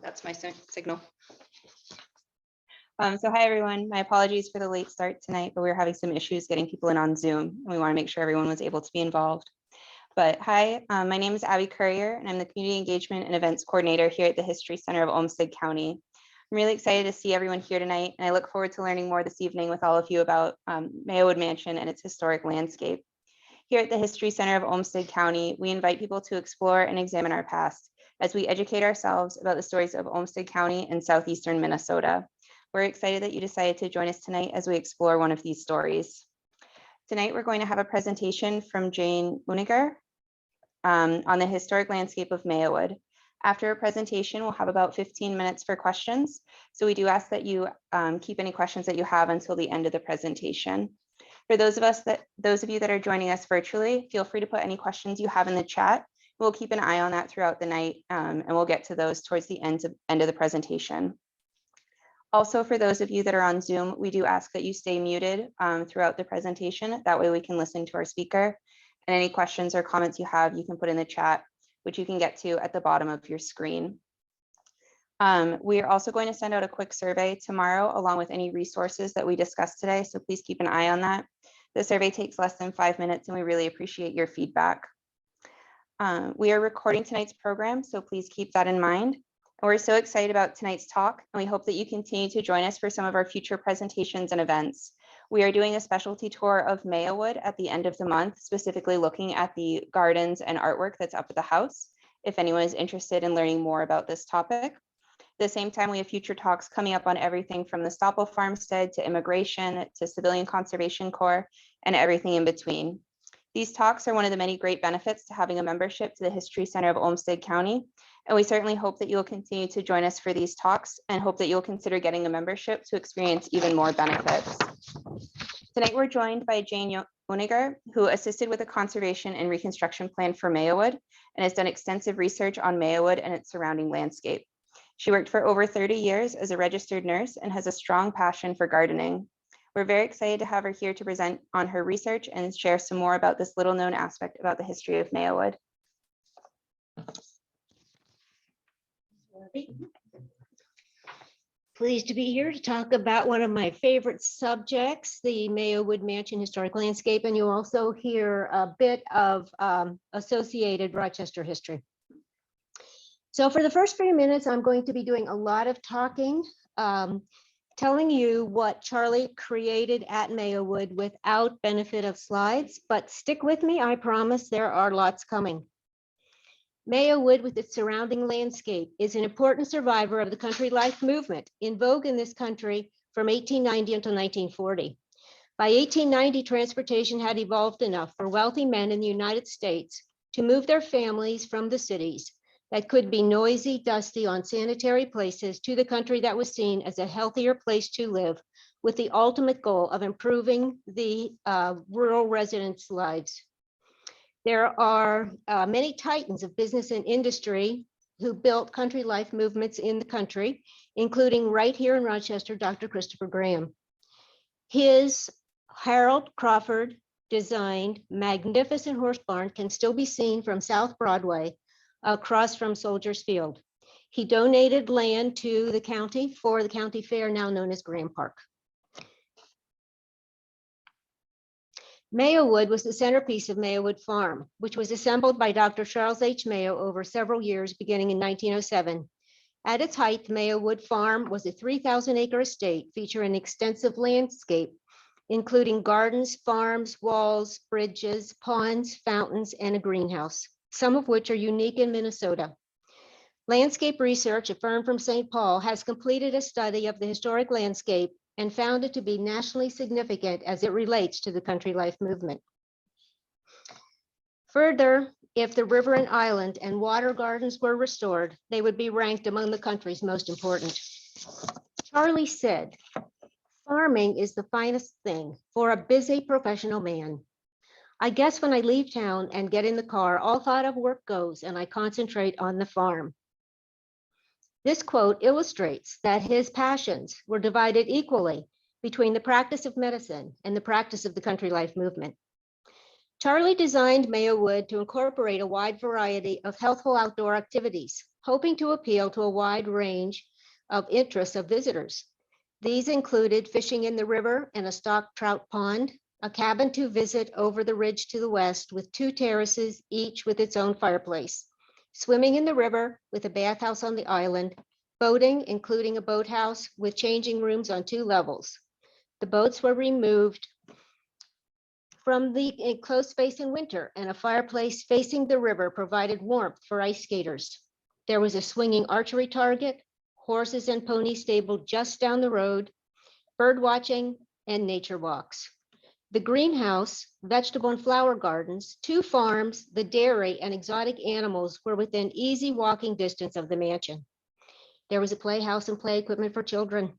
That's my signal. So hi everyone, my apologies for the late start tonight, but we were having some issues getting people in on Zoom. And we want to make sure everyone was able to be involved. But hi, my name is Abby Currier, and I'm the Community Engagement and Events Coordinator here at the History Center of Olmsted County. I'm really excited to see everyone here tonight, and I look forward to learning more this evening with all of you about Mayowood Mansion and its historic landscape. Here at the History Center of Olmsted County, we invite people to explore and examine our past as we educate ourselves about the stories of Olmsted County and southeastern Minnesota. We're excited that you decided to join us tonight as we explore one of these stories. Tonight, we're going to have a presentation from Jane Yunginer on the historic landscape of Mayowood. After a presentation, we'll have about 15 minutes for questions. So we do ask that you keep any questions that you have until the end of the presentation. For those of you that are joining us virtually, feel free to put any questions you have in the chat. We'll keep an eye on that throughout the night, and we'll get to those towards the end of the presentation. Also, for those of you that are on Zoom, we do ask that you stay muted throughout the presentation. That way we can listen to our speaker. And any questions or comments you have, you can put in the chat, which you can get to at the bottom of your screen. We are also going to send out a quick survey tomorrow, along with any resources that we discussed today. So please keep an eye on that. The survey takes less than 5 minutes, and we really appreciate your feedback. We are recording tonight's program, so please keep that in mind. And we're so excited about tonight's talk, and we hope that you continue to join us for some of our future presentations and events. We are doing a specialty tour of Mayowood at the end of the month, specifically looking at the gardens and artwork that's up at the house, if anyone is interested in learning more about this topic. At the same time, we have future talks coming up on everything from the Stoppel farmstead to immigration to Civilian Conservation Corps and everything in between. These talks are one of the many great benefits to having a membership to the History Center of Olmsted County, and we certainly hope that you will continue to join us for these talks and hope that you'll consider getting a membership to experience even more benefits. Tonight, we're joined by Jane Yunginer, who assisted with the conservation and reconstruction plan for Mayowood and has done extensive research on Mayowood and its surrounding landscape. She worked for over 30 years as a registered nurse and has a strong passion for gardening. We're very excited to have her here to present on her research and share some more about this little known aspect about the history of Mayowood. Pleased to be here to talk about one of my favorite subjects, the Mayowood Mansion Historic Landscape, and you'll also hear a bit of associated Rochester history. So for the first few minutes, I'm going to be doing a lot of talking, telling you what Charlie created at Mayowood without benefit of slides, but stick with me, I promise there are lots coming. Mayowood, with its surrounding landscape, is an important survivor of the country life movement in vogue in this country from 1890 until 1940. By 1890, transportation had evolved enough for wealthy men in the United States to move their families from the cities that could be noisy, dusty, unsanitary places to the country that was seen as a healthier place to live, with the ultimate goal of improving the rural residents' lives. There are many titans of business and industry who built country life movements in the country, including right here in Rochester, Dr. Christopher Graham. His Harold Crawford designed magnificent horse barn can still be seen from South Broadway across from Soldiers Field. He donated land to the county for the county fair, now known as Graham Park. Mayowood was the centerpiece of Mayowood Farm, which was assembled by Dr. Charles H. Mayo over several years, beginning in 1907. At its height, Mayowood Farm was a 3,000-acre estate featuring an extensive landscape, including gardens, farms, walls, bridges, ponds, fountains, and a greenhouse, some of which are unique in Minnesota. Landscape Research, a firm from St. Paul, has completed a study of the historic landscape and found it to be nationally significant as it relates to the country life movement. Further, if the river and island and water gardens were restored, they would be ranked among the country's most important. Charlie said, "Farming is the finest thing for a busy professional man. I guess when I leave town and get in the car, all thought of work goes and I concentrate on the farm." This quote illustrates that his passions were divided equally between the practice of medicine and the practice of the country life movement. Charlie designed Mayowood to incorporate a wide variety of healthful outdoor activities, hoping to appeal to a wide range of interests of visitors. These included fishing in the river and a stocked trout pond, a cabin to visit over the ridge to the west with 2 terraces, each with its own fireplace, swimming in the river with a bathhouse on the island, boating, including a boathouse with changing rooms on 2 levels. The boats were removed from the enclosed space in winter, and a fireplace facing the river provided warmth for ice skaters. There was a swinging archery target, horses and ponies stabled just down the road, bird watching, and nature walks. The greenhouse, vegetable and flower gardens, 2 farms, the dairy, and exotic animals were within easy walking distance of the mansion. There was a playhouse and play equipment for children.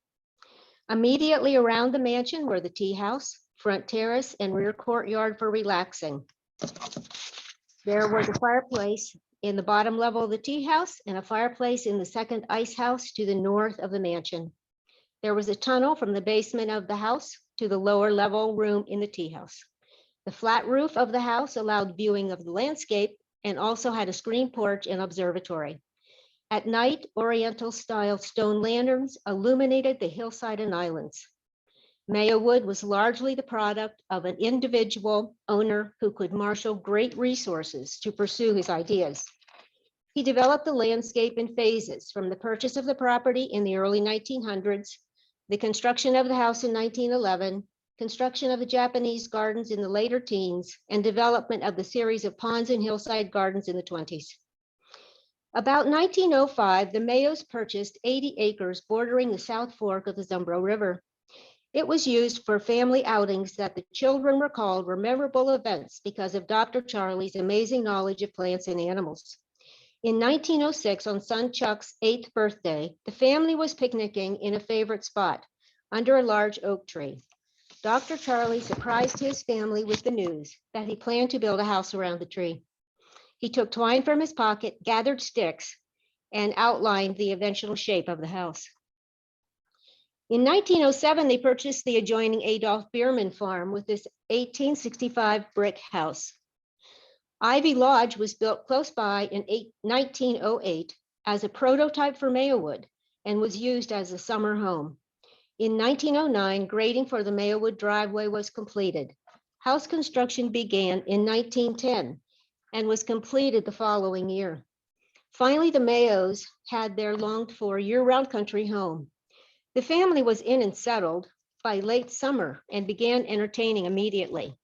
Immediately around the mansion were the tea house, front terrace, and rear courtyard for relaxing. There was a fireplace in the bottom level of the tea house and a fireplace in the second ice house to the north of the mansion. There was a tunnel from the basement of the house to the lower level room in the tea house. The flat roof of the house allowed viewing of the landscape and also had a screen porch and observatory. At night, Oriental style stone lanterns illuminated the hillside and islands. Mayowood was largely the product of an individual owner who could marshal great resources to pursue his ideas. He developed the landscape in phases, from the purchase of the property in the early 1900s, the construction of the house in 1911, construction of the Japanese gardens in the later teens, and development of the series of ponds and hillside gardens in the 20s. About 1905, the Mayos purchased 80 acres bordering the South Fork of the Zumbro River. It was used for family outings that the children recalled were memorable events because of Dr. Charlie's amazing knowledge of plants and animals. In 1906, on son Chuck's 8th birthday, the family was picnicking in a favorite spot under a large oak tree. Dr. Charlie surprised his family with the news that he planned to build a house around the tree. He took twine from his pocket, gathered sticks, and outlined the eventual shape of the house. In 1907, they purchased the adjoining Adolph Bierman farm with this 1865 brick house. Ivy Lodge was built close by in 1908 as a prototype for Mayowood and was used as a summer home. In 1909, grading for the Mayowood driveway was completed. House construction began in 1910 and was completed the following year. Finally, the Mayos had their longed-for year-round country home. The family was in and settled by late summer and began entertaining immediately.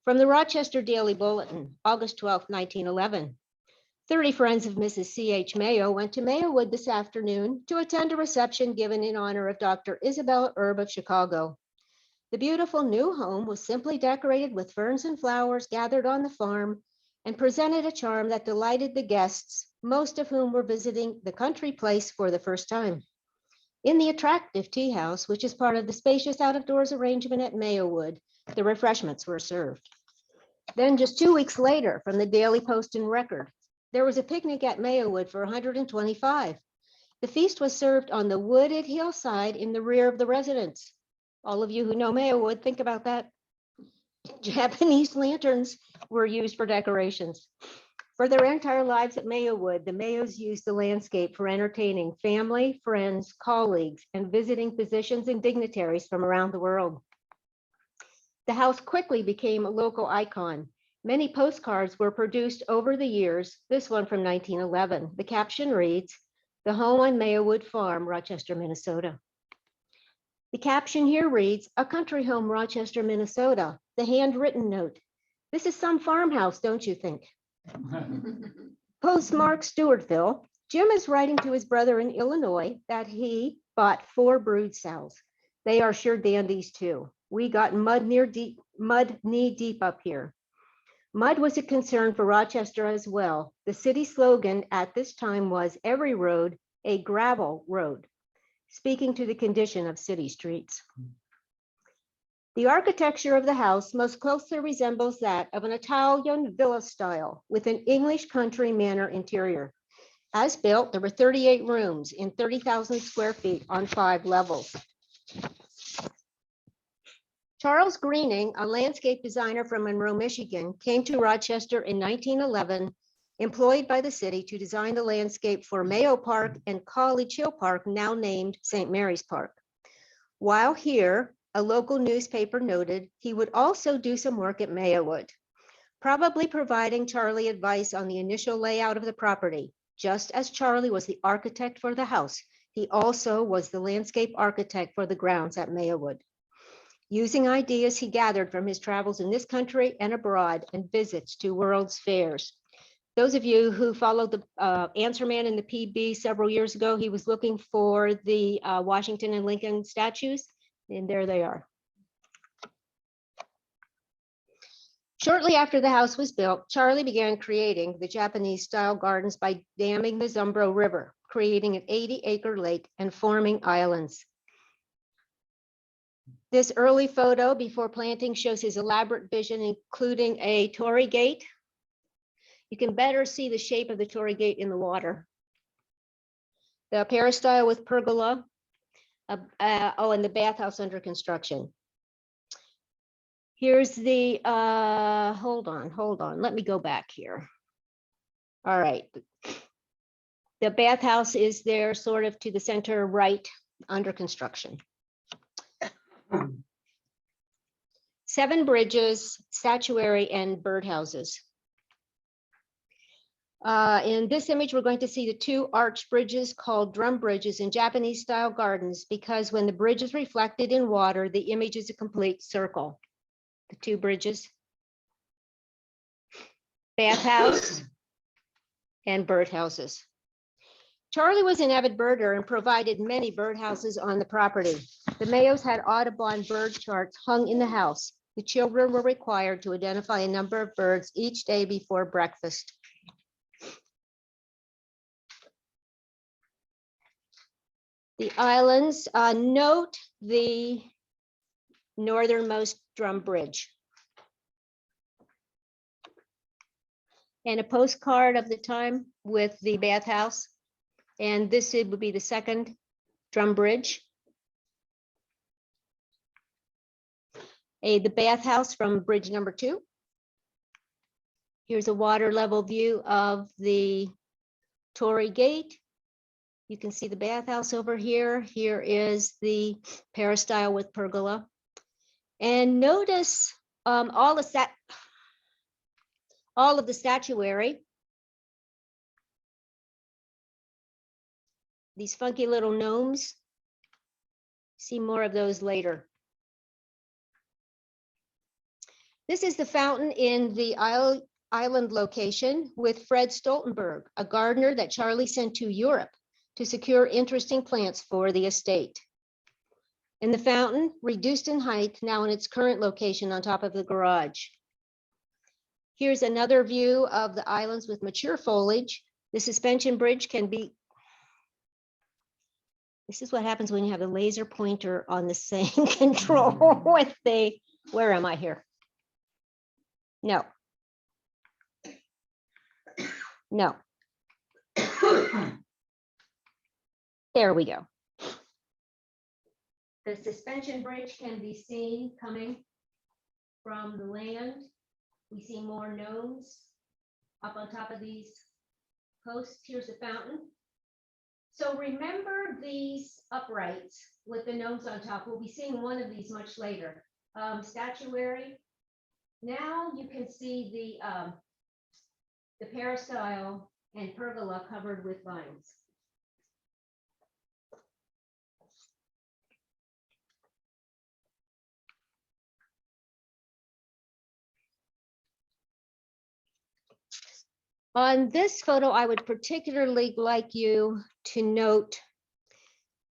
From the Rochester Daily Bulletin, August 12, 1911. 30 friends of Mrs. C.H. Mayo went to Mayowood this afternoon to attend a reception given in honor of Dr. Isabella Erb of Chicago. The beautiful new home was simply decorated with ferns and flowers gathered on the farm and presented a charm that delighted the guests, most of whom were visiting the country place for the first time. In the attractive tea house, which is part of the spacious out-of-doors arrangement at Mayowood, the refreshments were served. Then just 2 weeks later, from the Daily Post and Record, there was a picnic at Mayowood for 125. The feast was served on the wooded hillside in the rear of the residence. All of you who know Mayowood, think about that. Japanese lanterns were used for decorations. For their entire lives at Mayowood, the Mayos used the landscape for entertaining family, friends, colleagues, and visiting physicians and dignitaries from around the world. The house quickly became a local icon. Many postcards were produced over the years, this one from 1911. The caption reads, "The home on Mayowood Farm, Rochester, Minnesota." The caption here reads, "A country home, Rochester, Minnesota." The handwritten note, "This is some farmhouse, don't you think?" Postmark Stewartville. Jim is writing to his brother in Illinois that he bought 4 brood sows. They are sure dandies too. We got mud knee deep up here. Mud was a concern for Rochester as well. The city slogan at this time was "Every road, a gravel road," speaking to the condition of city streets. The architecture of the house most closely resembles that of an Italian villa style with an English country manor interior. As built, there were 38 rooms in 30,000 square feet on 5 levels. Charles Greening, a landscape designer from Monroe, Michigan, came to Rochester in 1911, employed by the city to design the landscape for Mayo Park and College Hill Park, now named St. Mary's Park. While here, a local newspaper noted he would also do some work at Mayowood, probably providing Charlie advice on the initial layout of the property. Just as Charlie was the architect for the house, he also was the landscape architect for the grounds at Mayowood, using ideas he gathered from his travels in this country and abroad and visits to World's Fairs. Those of you who followed the Answer Man in the PB several years ago, he was looking for the Washington and Lincoln statues, and there they are. Shortly after the house was built, Charlie began creating the Japanese-style gardens by damming the Zumbro River, creating an 80-acre lake and forming islands. This early photo before planting shows his elaborate vision, including a Torii gate. You can better see the shape of the Torii gate in the water. The peristyle with pergola, and the bathhouse under construction. Here's the, hold on, let me go back here. All right. The bathhouse is there sort of to the center right under construction. 7 bridges, statuary, and birdhouses. In this image, we're going to see the 2 arched bridges called drum bridges in Japanese style gardens, because when the bridge is reflected in water, the image is a complete circle. The 2 bridges, bathhouse, and birdhouses. Charlie was an avid birder and provided many birdhouses on the property. The Mayos had Audubon bird charts hung in the house. The children were required to identify a number of birds each day before breakfast. The islands, note the northernmost drum bridge. And a postcard of the time with the bathhouse. And this would be the 2nd drum bridge. The bathhouse from bridge number 2. Here's a water level view of the Torii gate. You can see the bathhouse over here. Here is the peristyle with pergola. And notice all of the statuary. These funky little gnomes. See more of those later. This is the fountain in the island location with Fred Stoltenberg, a gardener that Charlie sent to Europe to secure interesting plants for the estate. In the fountain, reduced in height, now in its current location on top of the garage. Here's another view of the islands with mature foliage. The suspension bridge can be, this is what happens when you have the laser pointer on the same control with the, where am I here? No. No. There we go. The suspension bridge can be seen coming from the land. We see more gnomes up on top of these posts. Here's the fountain. So remember these uprights with the gnomes on top. We'll be seeing one of these much later. Statuary. Now you can see the peristyle and pergola covered with vines. On this photo, I would particularly like you to note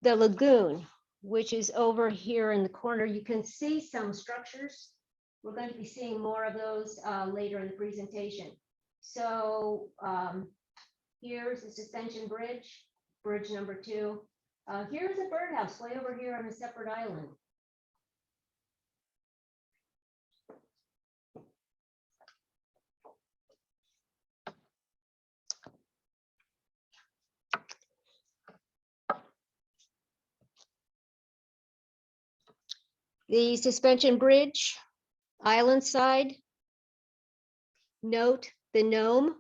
the lagoon, which is over here in the corner. You can see some structures. We're going to be seeing more of those later in the presentation. So here's the suspension bridge, bridge number 2. Here's a birdhouse way over here on a separate island. The suspension bridge, island side. Note the gnome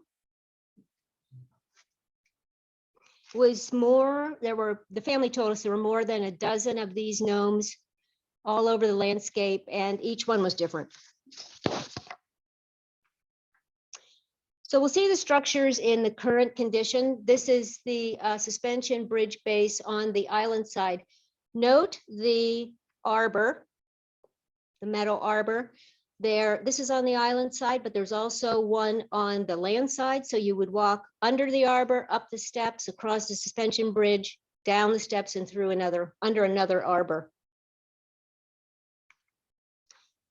was more, the family told us there were more than a dozen of these gnomes all over the landscape, and each one was different. So we'll see the structures in the current condition. This is the suspension bridge base on the island side. Note the arbor, the metal arbor there. This is on the island side, but there's also one on the land side. So you would walk under the arbor, up the steps, across the suspension bridge, down the steps and through under another arbor.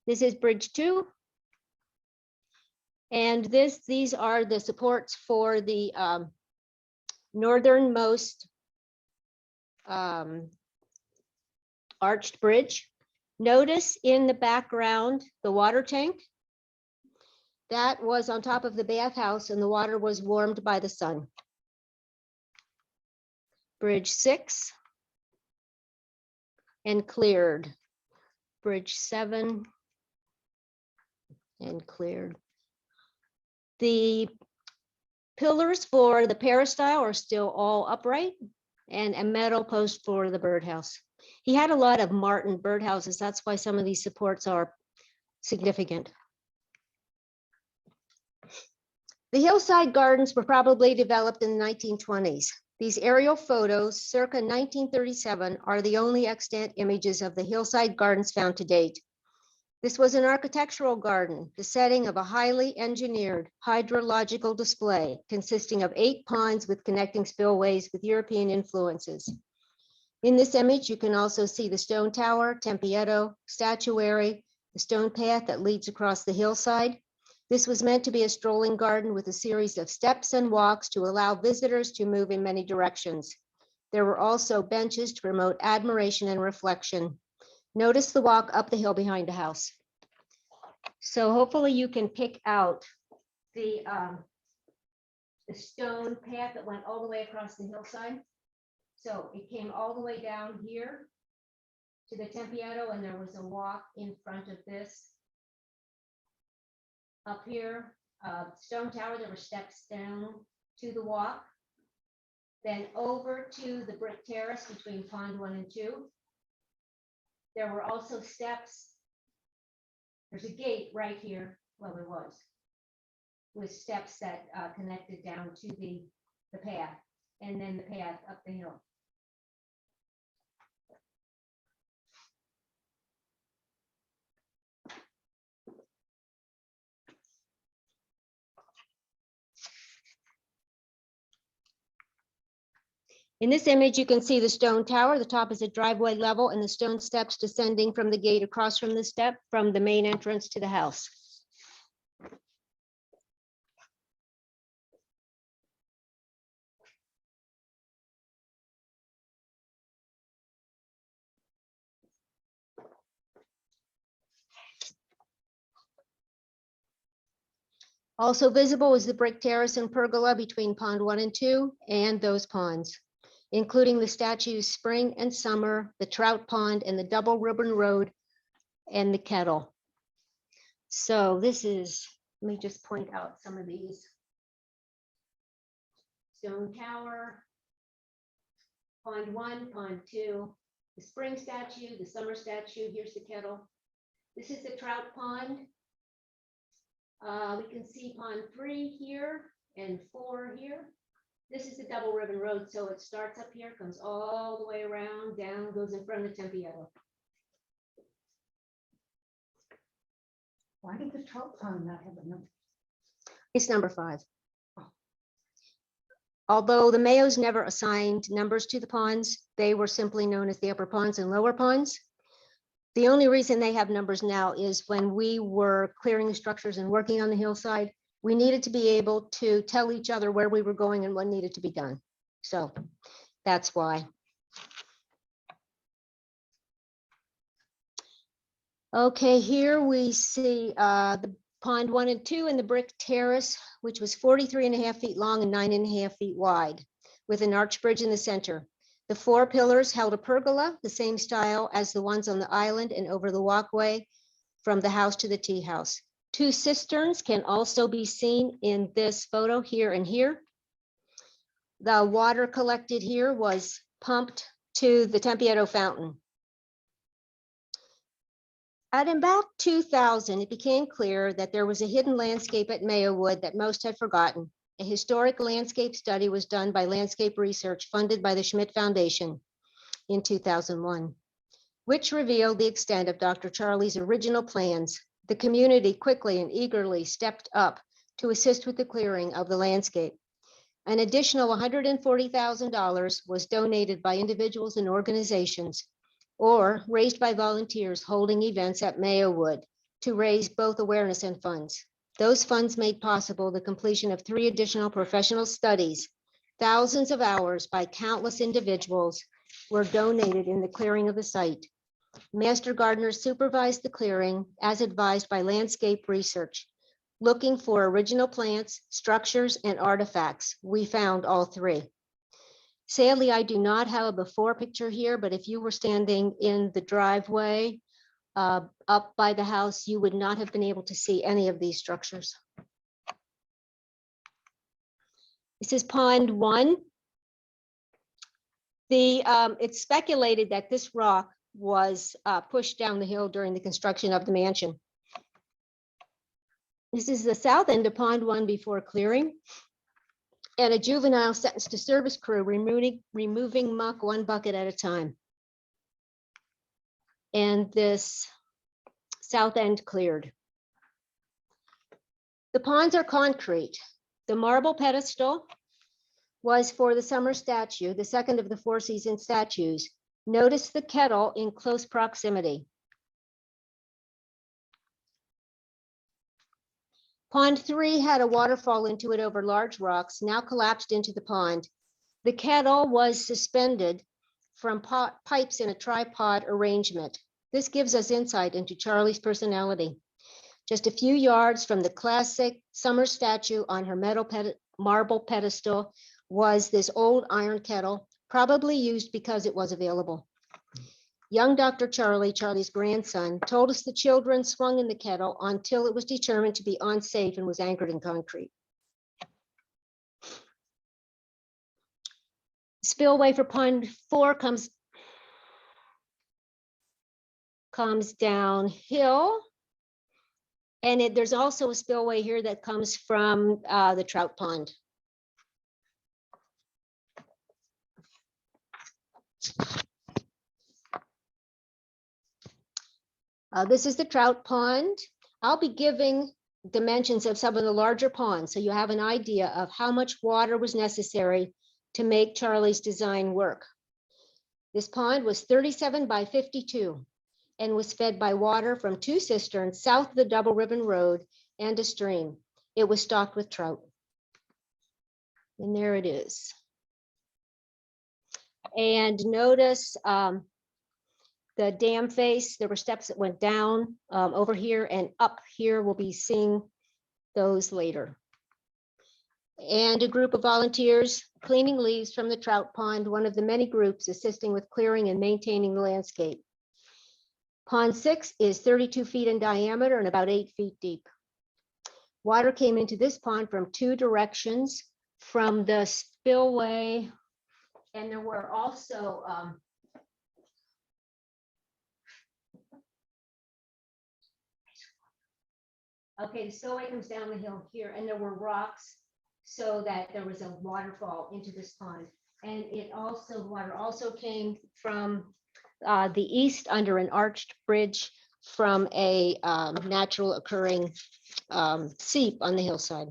This is bridge 2. And these are the supports for the northernmost arched bridge. Notice in the background, the water tank. That was on top of the bathhouse and the water was warmed by the sun. Bridge 6 and cleared. Bridge 7 and cleared. The pillars for the peristyle are still all upright and a metal post for the birdhouse. He had a lot of martin birdhouses. That's why some of these supports are significant. The Hillside Gardens were probably developed in the 1920s. These aerial photos circa 1937 are the only extant images of the Hillside Gardens found to date. This was an architectural garden, the setting of a highly engineered hydrological display consisting of 8 ponds with connecting spillways with European influences. In this image, you can also see the stone tower, tempietto, statuary, the stone path that leads across the hillside. This was meant to be a strolling garden with a series of steps and walks to allow visitors to move in many directions. There were also benches to promote admiration and reflection. Notice the walk up the hill behind the house. So hopefully you can pick out the stone path that went all the way across the hillside. So it came all the way down here to the tempietto, and there was a walk in front of this. Up here, stone tower, there were steps down to the walk. Then over to the brick terrace between pond 1 and 2. There were also steps. There's a gate right here. Well, there was, with steps that connected down to the path, and then the path up the hill. In this image, you can see the stone tower. The top is at driveway level and the stone steps descending from the gate across from the step from the main entrance to the house. Also visible is the brick terrace and pergola between pond 1 and 2 and those ponds, including the statues Spring and Summer, the Trout Pond, and the Double Ribbon Road, and the kettle. So this is, let me just point out some of these. Stone Tower, pond 1, pond 2, the spring statue, the summer statue, here's the kettle. This is the Trout Pond. We can see pond 3 here and 4 here. This is the Double Ribbon Road, so it starts up here, comes all the way around, down, goes in front of the tempietto. Why did the Trout Pond not have a number? It's number 5. Although the Mayos never assigned numbers to the ponds, they were simply known as the upper ponds and lower ponds. The only reason they have numbers now is when we were clearing the structures and working on the hillside, we needed to be able to tell each other where we were going and what needed to be done. So that's why. Okay, here we see the pond 1 and 2 and the brick terrace, which was 43.5 feet long and 9.5 feet wide, with an arch bridge in the center. The 4 pillars held a pergola, the same style as the ones on the island and over the walkway from the house to the tea house. 2 cisterns can also be seen in this photo here and here. The water collected here was pumped to the Tempietto fountain. At about 2000, it became clear that there was a hidden landscape at Mayowood that most had forgotten. A historic landscape study was done by Landscape Research funded by the Schmidt Foundation in 2001, which revealed the extent of Dr. Charlie's original plans. The community quickly and eagerly stepped up to assist with the clearing of the landscape. An additional $140,000 was donated by individuals and organizations or raised by volunteers holding events at Mayowood to raise both awareness and funds. Those funds made possible the completion of 3 additional professional studies. Thousands of hours by countless individuals were donated in the clearing of the site. Master gardeners supervised the clearing as advised by Landscape Research, looking for original plants, structures, and artifacts. We found all 3. Sadly, I do not have a before picture here, but if you were standing in the driveway up by the house, you would not have been able to see any of these structures. This is Pond 1. It's speculated that this rock was pushed down the hill during the construction of the mansion. This is the south end of Pond 1 before clearing, and a juvenile sentenced to service crew removing muck 1 bucket at a time. And this south end cleared. The ponds are concrete. The marble pedestal was for the summer statue, the second of the 4 season statues. Notice the kettle in close proximity. Pond 3 had a waterfall into it over large rocks, now collapsed into the pond. The kettle was suspended from pipes in a tripod arrangement. This gives us insight into Charlie's personality. Just a few yards from the classic summer statue on her marble pedestal was this old iron kettle, probably used because it was available. Young Dr. Charlie, Charlie's grandson, told us the children swung in the kettle until it was determined to be unsafe and was anchored in concrete. Spillway for Pond 4 comes downhill. And there's also a spillway here that comes from the Trout Pond. This is the Trout Pond. I'll be giving dimensions of some of the larger ponds so you have an idea of how much water was necessary to make Charlie's design work. This pond was 37 by 52 and was fed by water from 2 cisterns south of the Double Ribbon Road and a stream. It was stocked with trout. And there it is. And notice the dam face, there were steps that went down over here and up here. We'll be seeing those later. And a group of volunteers cleaning leaves from the trout pond, one of the many groups assisting with clearing and maintaining the landscape. Pond 6 is 32 feet in diameter and about 8 feet deep. Water came into this pond from 2 directions, from the spillway, and there were also okay, the spillway comes down the hill here, and there were rocks so that there was a waterfall into this pond. And water also came from the east under an arched bridge from a natural occurring seep on the hillside.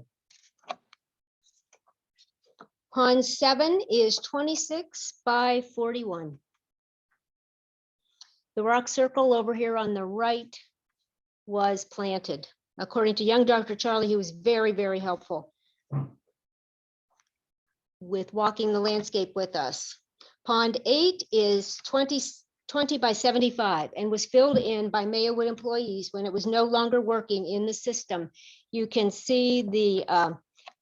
Pond 7 is 26 by 41. The rock circle over here on the right was planted. According to young Dr. Charlie, he was very, very helpful with walking the landscape with us. Pond 8 is 20 by 75 and was filled in by Mayowood employees when it was no longer working in the system. You can see the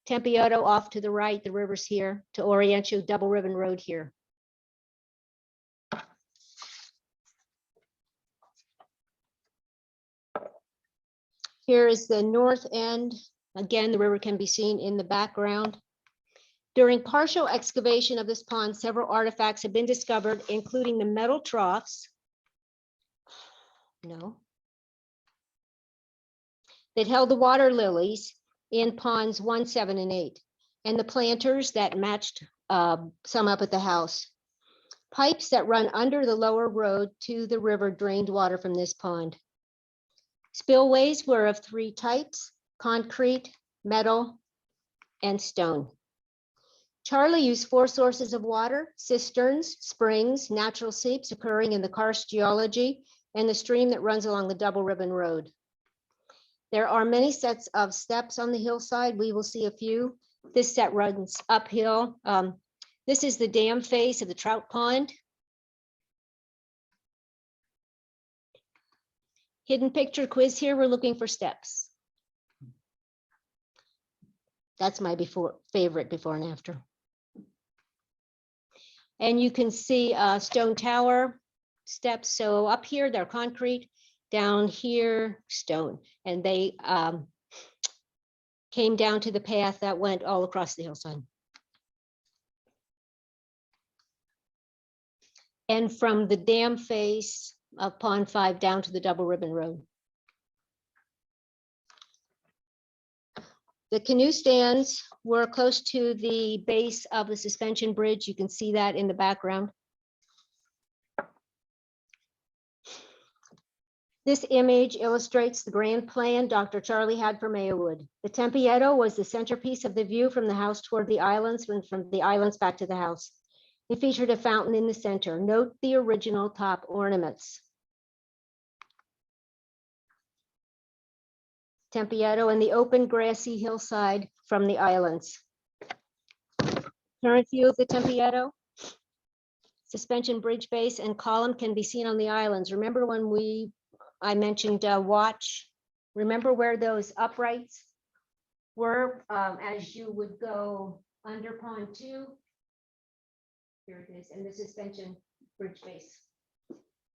Tempietto off to the right, the river's here, to orient you, Double Ribbon Road here. Here is the north end. Again, the river can be seen in the background. During partial excavation of this pond, several artifacts have been discovered, including the metal troughs. That held the water lilies in ponds 1, 7, and 8, and the planters that matched some up at the house. Pipes that run under the lower road to the river drained water from this pond. Spillways were of 3 types: concrete, metal, and stone. Charlie used 4 sources of water: cisterns, springs, natural seeps occurring in the karst geology, and the stream that runs along the Double Ribbon Road. There are many sets of steps on the hillside. We will see a few. This set runs uphill. This is the dam face of the Trout Pond. Hidden picture quiz here. We're looking for steps. That's my favorite before and after. And you can see stone tower steps. So up here, they're concrete. Down here, stone. And they came down to the path that went all across the hillside. And from the dam face of Pond 5 down to the Double Ribbon Road. The canoe stands were close to the base of the suspension bridge. You can see that in the background. This image illustrates the grand plan Dr. Charlie had for Mayowood. The Tempietto was the centerpiece of the view from the house toward the islands and from the islands back to the house. It featured a fountain in the center. Note the original top ornaments. Tempietto and the open grassy hillside from the islands. Current view of the Tempietto. Suspension bridge base and column can be seen on the islands. Remember when I mentioned watch? Remember where those uprights were as you would go under Pond 2? Here it is, and the suspension bridge base.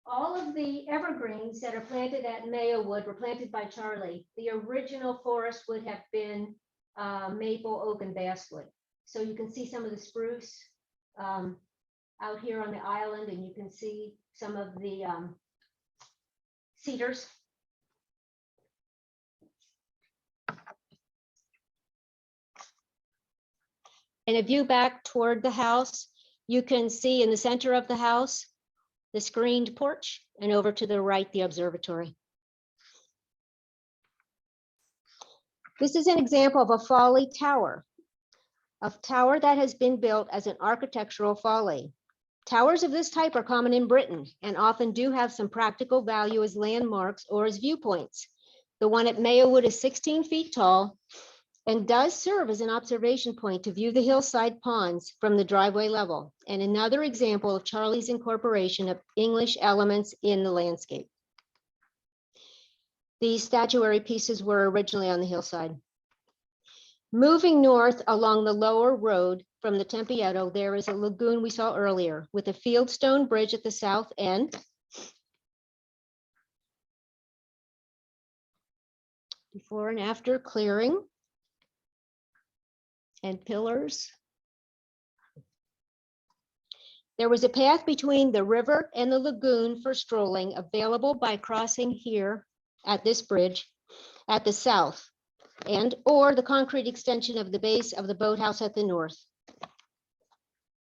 All of the evergreens that are planted at Mayowood were planted by Charlie. The original forest would have been maple, oak, and basswood. So you can see some of the spruce out here on the island, and you can see some of the cedars. And a view back toward the house, you can see in the center of the house, the screened porch, and over to the right, the observatory. This is an example of a Folly Tower, a tower that has been built as an architectural folly. Towers of this type are common in Britain and often do have some practical value as landmarks or as viewpoints. The one at Mayowood is 16 feet tall and does serve as an observation point to view the hillside ponds from the driveway level, and another example of Charlie's incorporation of English elements in the landscape. These statuary pieces were originally on the hillside. Moving north along the lower road from the Tempietto, there is a lagoon we saw earlier with a fieldstone bridge at the south end. Before and after clearing and pillars. There was a path between the river and the lagoon for strolling available by crossing here at this bridge at the south and or the concrete extension of the base of the boathouse at the north.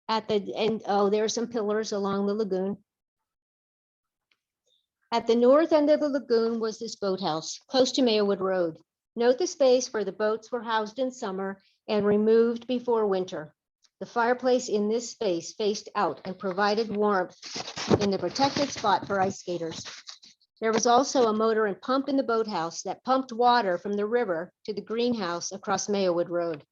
At the end, oh, there are some pillars along the lagoon. At the north end of the lagoon was this boathouse close to Mayowood Road. Note the space where the boats were housed in summer and removed before winter. The fireplace in this space faced out and provided warmth in the protected spot for ice skaters. There was also a motor and pump in the boathouse that pumped water from the river to the greenhouse across Mayowood Road.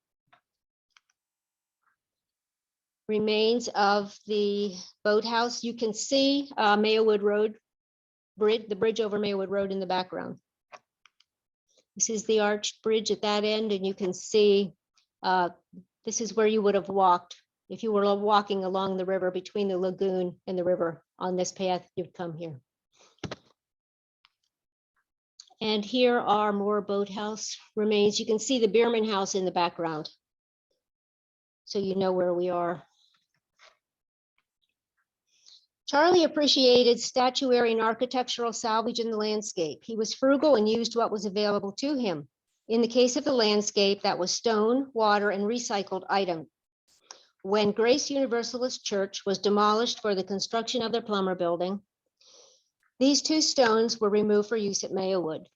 Remains of the boathouse. You can see Mayowood Road bridge, the bridge over Mayowood Road in the background. This is the arched bridge at that end, and you can see this is where you would have walked. If you were walking along the river between the lagoon and the river on this path, you'd come here. And here are more boathouse remains. You can see the Bierman House in the background, so you know where we are. Charlie appreciated statuary and architectural salvage in the landscape. He was frugal and used what was available to him. In the case of the landscape, that was stone, water, and recycled items. When Grace Universalist Church was demolished for the construction of their Plummer building, these two stones were removed for use at Mayowood.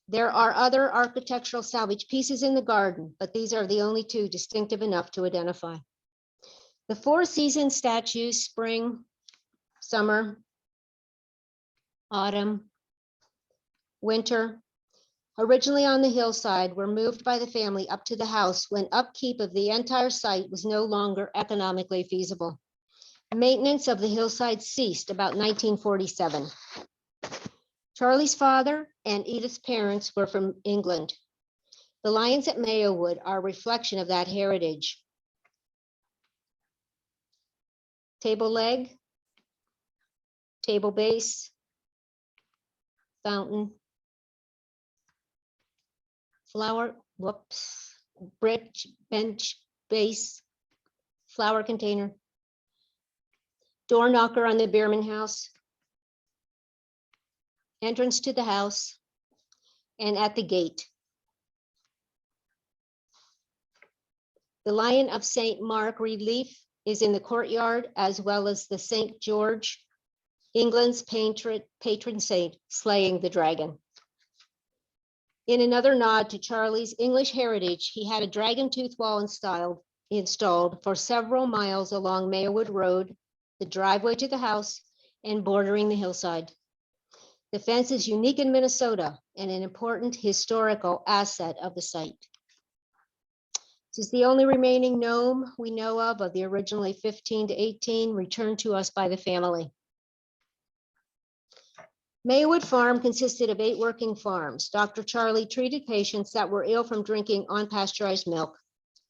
There are other architectural salvage pieces in the garden, but these are the only two distinctive enough to identify. The four season statues, spring, summer, autumn, winter, originally on the hillside, were moved by the family up to the house when upkeep of the entire site was no longer economically feasible. Maintenance of the hillside ceased about 1947. Charlie's father and Edith's parents were from England. The lions at Mayowood are a reflection of that heritage. Table leg, table base, fountain, flower, bridge, bench, base, flower container, door knocker on the Bierman house, entrance to the house, and at the gate. The Lion of St. Mark relief is in the courtyard, as well as the St. George, England's patron saint, slaying the dragon. In another nod to Charlie's English heritage, he had a dragon tooth wall installed for several miles along Mayowood Road, the driveway to the house, and bordering the hillside. The fence is unique in Minnesota and an important historical asset of the site. This is the only remaining gnome we know of the originally 15 to 18 returned to us by the family. Mayowood Farm consisted of 8 working farms. Dr. Charlie treated patients that were ill from drinking unpasteurized milk.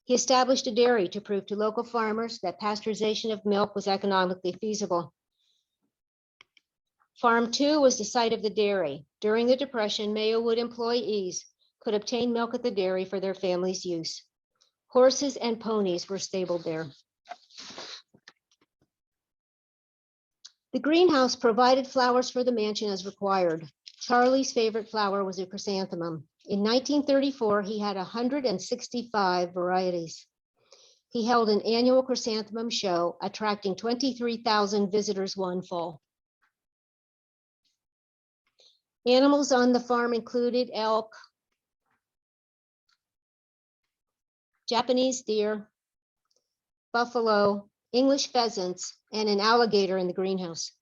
He established a dairy to prove to local farmers that pasteurization of milk was economically feasible. Farm 2 was the site of the dairy. During the Depression, Mayowood employees could obtain milk at the dairy for their family's use. Horses and ponies were stabled there. The greenhouse provided flowers for the mansion as required. Charlie's favorite flower was a chrysanthemum. In 1934, he had 165 varieties. He held an annual chrysanthemum show, attracting 23,000 visitors one fall. Animals on the farm included elk, Japanese deer, buffalo, English pheasants, and an alligator in the greenhouse.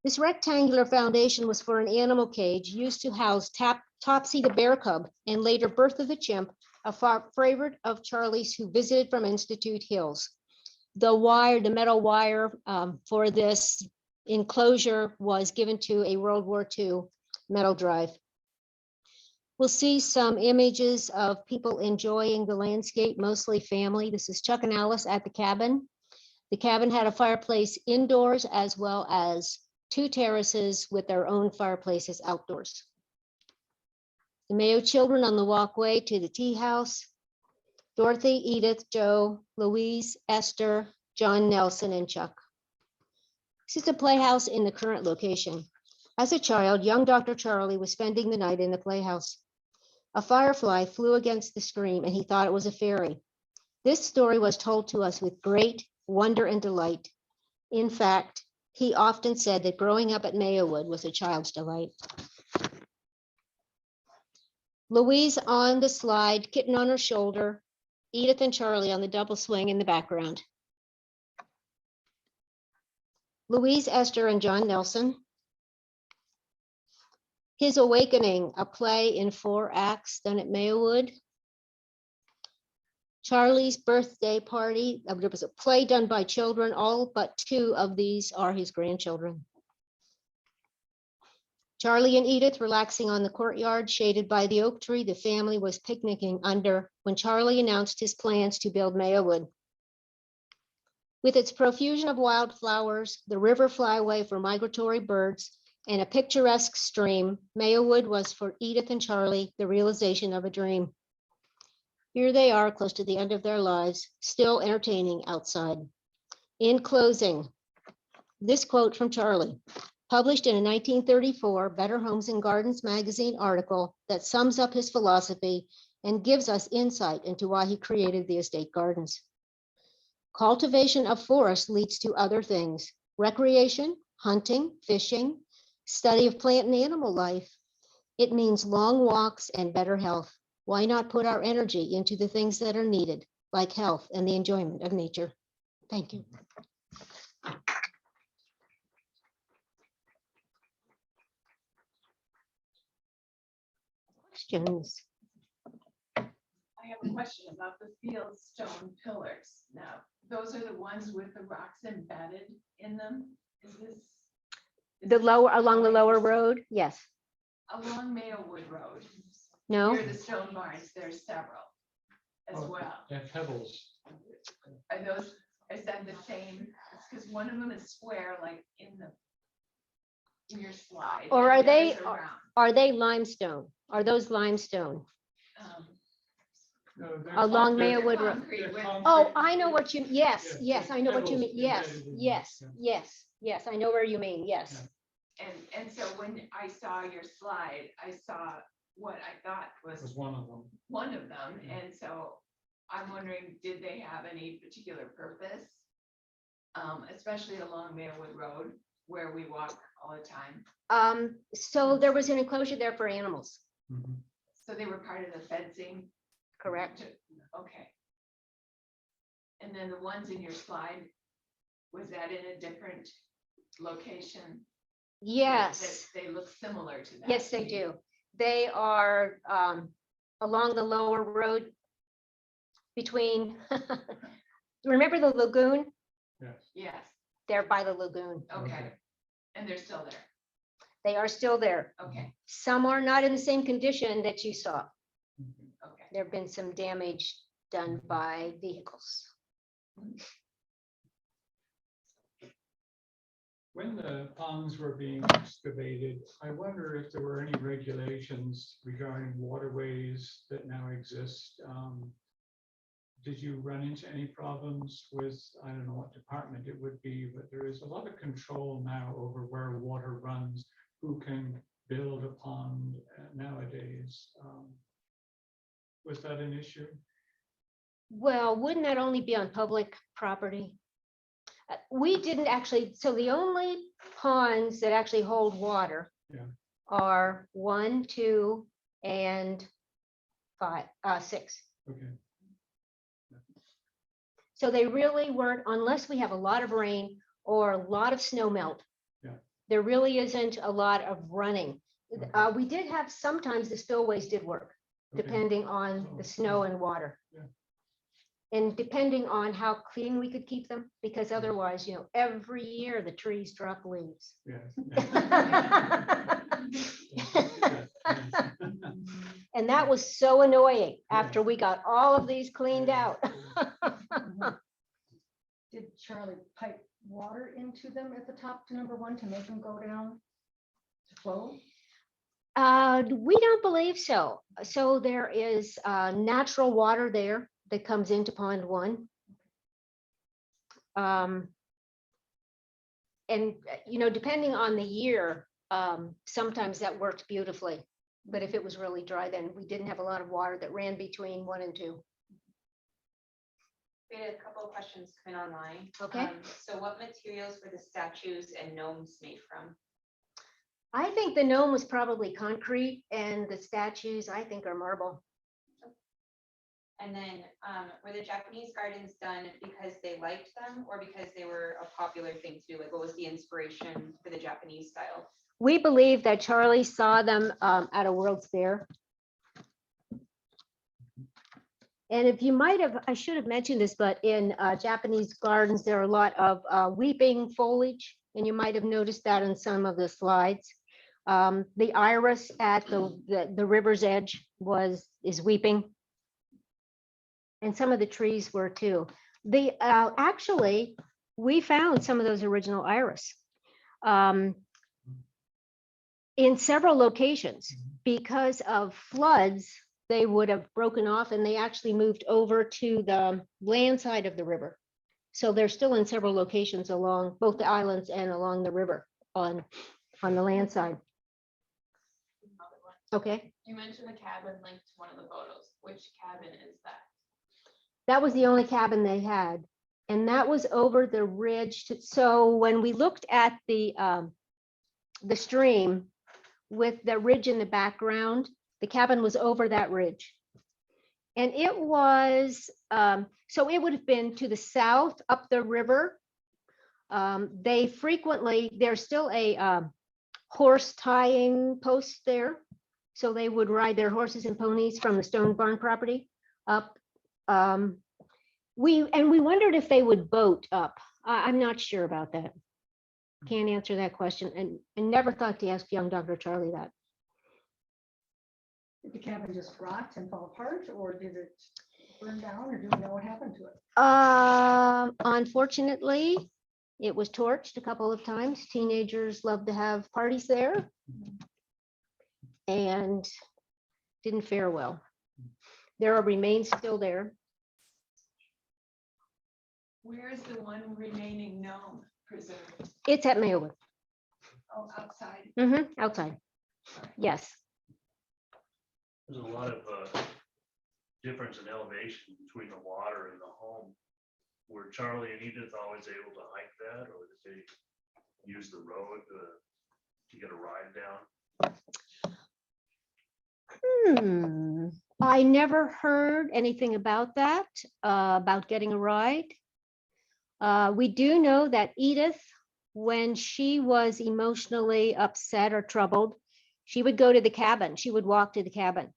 This rectangular foundation was for an animal cage used to house Topsy the bear cub and later Bertha the chimp, a favorite of Charlie's who visited from Institute Hills. The metal wire for this enclosure was given to a World War II metal drive. We'll see some images of people enjoying the landscape, mostly family. This is Chuck and Alice at the cabin. The cabin had a fireplace indoors as well as 2 terraces with their own fireplaces outdoors. The Mayo children on the walkway to the tea house. Dorothy, Edith, Joe, Louise, Esther, John Nelson, and Chuck. This is the playhouse in the current location. As a child, young Dr. Charlie was spending the night in the playhouse. A firefly flew against the screen and he thought it was a fairy. This story was told to us with great wonder and delight. In fact, he often said that growing up at Mayowood was a child's delight. Louise on the slide, kitten on her shoulder, Edith and Charlie on the double swing in the background. Louise, Esther, and John Nelson. His Awakening, a play in 4 acts done at Mayowood. Charlie's birthday party, there was a play done by children, all but 2 of these are his grandchildren. Charlie and Edith relaxing on the courtyard, shaded by the oak tree the family was picnicking under when Charlie announced his plans to build Mayowood. With its profusion of wildflowers, the river flyway for migratory birds, and a picturesque stream, Mayowood was for Edith and Charlie the realization of a dream. Here they are, close to the end of their lives, still entertaining outside. In closing, this quote from Charlie, published in a 1934 Better Homes and Gardens magazine article that sums up his philosophy and gives us insight into why he created the estate gardens. Cultivation of forest leads to other things: recreation, hunting, fishing, study of plant and animal life. It means long walks and better health. Why not put our energy into the things that are needed, like health and the enjoyment of nature? Thank you. Questions? I have a question about the Fieldstone Pillars. Now, those are the ones with the rocks embedded in them? Is this? The lower, along the lower road? Yes. Along Mayowood Road, No? near the stone barns, there's several as Oh. well. Yeah, pebbles. Are those, is that the same? Because one of them is square, like in your slide. Or and are the others they- round. Are they limestone? Are those limestone? Um, No, they're Along they're- Mayowood they're Road. concrete they're with- concrete. Oh, I know what you, yes, Yeah, yes, the I know what you pebbles mean. Yes, embedded in them, yes, yeah. yes, yes, I know where you mean, yes. And so when I saw your slide, I saw what I thought Was was one of them. one of them, Yeah. and so I'm wondering, did they have any particular purpose? Especially along Mayowood Road, where we walk all the time. So there was an enclosure there for animals, Mhm. So they were part of the fencing? correct? Okay. And then the ones in your slide, was that in a different location? Yes, They look similar to that. yes, to they me. do. They are along the lower road between, remember the lagoon? Yes. Yes, They're by the lagoon. okay. Okay. And they're still there, They are still there. okay, Some are not in the same condition that you saw. Mhm. okay. There've been some damage done by vehicles. When the ponds were being excavated, I wonder if there were any regulations regarding waterways that now exist. Did you run into any problems with, I don't know what department it would be, but there is a lot of control now over where water runs, who can build a pond nowadays. Was that an issue? Well, wouldn't that only be on public property? We didn't actually, so the only ponds that actually hold water Yeah. are 1, 2, and 6. Okay. So they really weren't, unless we have a lot of rain or a lot of snow melt. Yeah. There really isn't a lot of running. Okay. We did have, sometimes the spillways did work, Okay. depending on Oh, the snow and water. Yeah. And depending on how clean we could keep them, because otherwise, every year the trees drop leaves. Yes. And that was so annoying Yeah. after we got all of these cleaned Yeah. out. Did Charlie pipe water into them at the top to number 1 to make them go down to flow? We don't believe so. So there is natural water there that comes into pond 1. And, depending on the year, sometimes that worked beautifully. But if it was really dry, then we didn't have a lot of water that ran between 1 and 2. We had a couple of questions come in online. Okay. So what materials were the statues and gnomes made from? I think the gnome was probably concrete and the statues, I think, are marble. And then were the Japanese gardens done because they liked them or because they were a popular thing to do? Like, what was the inspiration for the Japanese style? We believe that Charlie saw them at a World's Fair. And if you might have, I should have mentioned this, but in Japanese gardens, there are a lot of weeping foliage, and you might have noticed that in some of the slides. The iris at the river's edge is weeping. And some of the trees were too. Actually, we found some of those original iris in several locations. Because of floods, they would have broken off and they actually moved over to the land side of the river. So they're still in several locations along both the islands and along the river on the land side. Okay, You mentioned a cabin linked to one of the photos. Which cabin is that? that was the only cabin they had. And that was over the ridge. So when we looked at the stream with the ridge in the background, the cabin was over that ridge. And it was, so it would have been to the south up the river. There's still a horse tying post there. So they would ride their horses and ponies from the stone barn property up. We wondered if they would boat up. I'm not sure about that. Can't answer that question, and never thought to ask young Dr. Charlie that. Did the cabin just rot and fall apart, or did it burn down, or do we know what happened to it? Unfortunately, it was torched a couple of times. Teenagers love to have parties there, and didn't fare well. There are remains still there. Where is the one remaining gnome preserved? It's at Mayowood. Oh, outside. Outside. Yes. There's a lot of difference in elevation between the water and the home. Were Charlie and Edith always able to hike that, or did they use the road to get a ride down? I never heard anything about that, about getting a ride. We do know that Edith, when she was emotionally upset or troubled, she would go to the cabin. She would walk to the cabin.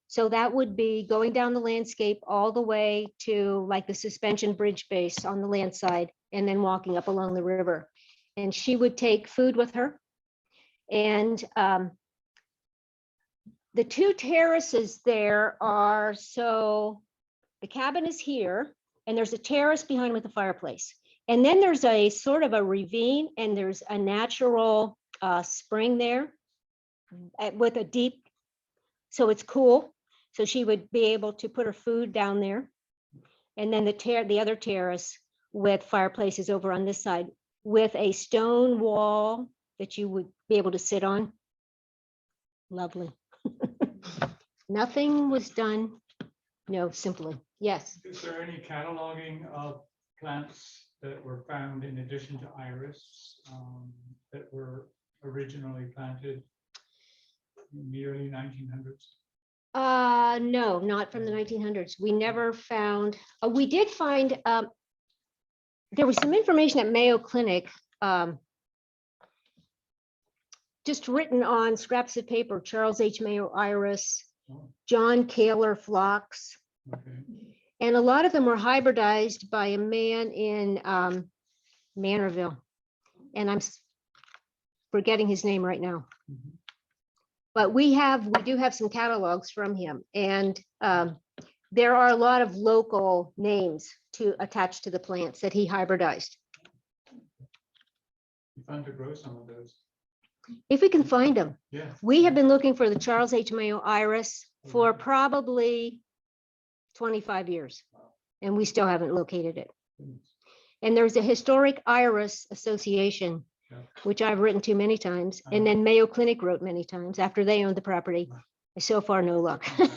So that would be going down the landscape all the way to like the suspension bridge base on the land side, and then walking up along the river. And she would take food with her. And the two terraces there are, so the cabin is here, and there's a terrace behind with a fireplace. And then there's a sort of a ravine, and there's a natural spring there with a deep, so it's cool. So she would be able to put her food down there. And then the other terrace with fireplaces over on this side with a stone wall that you would be able to sit on. Lovely. Nothing was done. No, simply. Yes. Is there any cataloging of plants that were found in addition to iris that were originally planted in the early 1900s? No, not from the 1900s. We never found, we did find, there was some information at Mayo Clinic, just written on scraps of paper, Charles H. Mayo iris, Oh, John Kaler phlox, okay. and a lot of them were hybridized by a man in Manorville. And I'm forgetting his name right now. Mhm. But we do have some catalogs from him, and there are a lot of local names to attach to the plants that he hybridized. You found to grow some of those. If we can find them. Yeah. We have been looking for the Charles H. Mayo iris for probably 25 years, and we still haven't located it. Goodness. And there's a historic iris association, Yeah. which I've written to many times, and then Mayo Clinic wrote many times after they owned the property. So far, no luck. We've